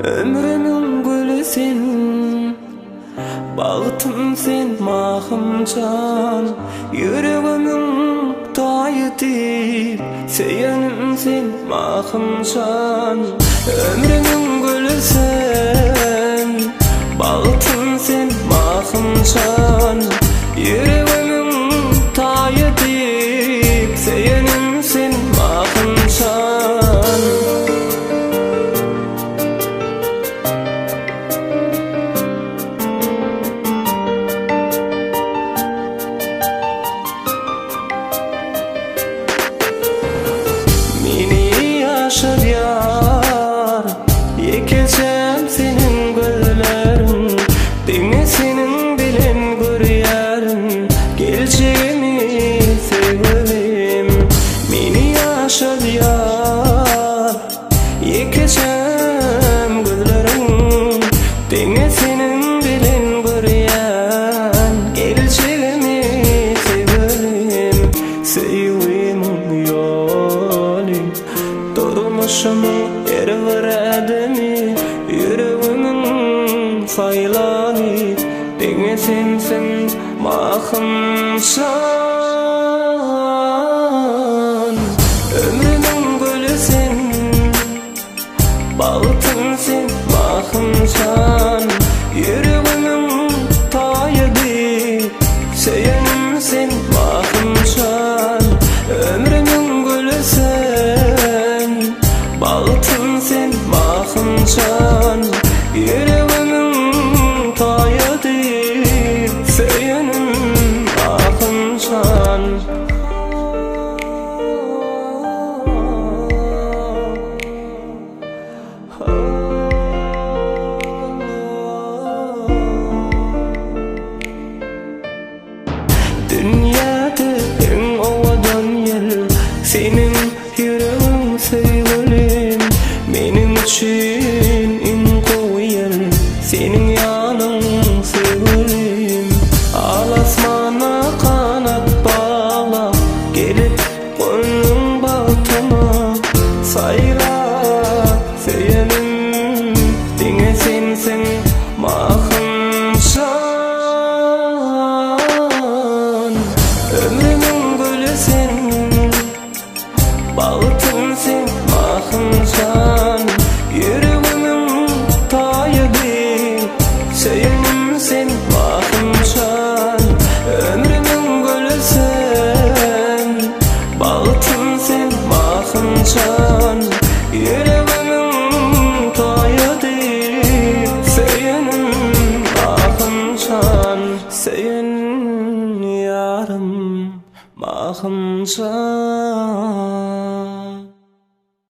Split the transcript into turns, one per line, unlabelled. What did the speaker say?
Ömrümün gülü sen, bağıtım sen, mahım can. Yüreğimin tayeti, seyenim sen, mahım can. Ömrümün gülü sen, bağıtım sen, mahım can. Yüreğimin tayeti, seyenim sen, mahım can. Yaşar yar, yekeceğim senin güllerin, dene senin bilen görüyerin, geleceğimi seveyim. Meni yaşar yar, yekeceğim güllerin, dene senin bilen görüyen, geleceğimi seveyim. Seveyim yoli durmuşumun erver ademi, yüreğimin saylani, dene sensin mahım can. Ömrümün gülü sen, bağıtım sen, mahım can. Yüreğimin tayedi, seyenim sen, mahım can. Ömrümün gülü sen, bağıtım sen, mahım can. Yüreğimin tayedi, seyenim mahım can. Dünyada en ovadan yer senin yüreğin sevgilim. Benim için en koyu yer senin yanın sevgilim. Alasmana kanat bağla, gelip gönlün batına sayla, seyenim dene sensin mahım can. Ömrümün gülü sen, bağıtım sen, mahım can. Yüreğimin tayedi, seyenim sen, mahım can. Ömrümün gülü sen, bağıtım sen, mahım can. Yüreğimin tayedi, seyenim mahım can. Seyen yarım mahım can.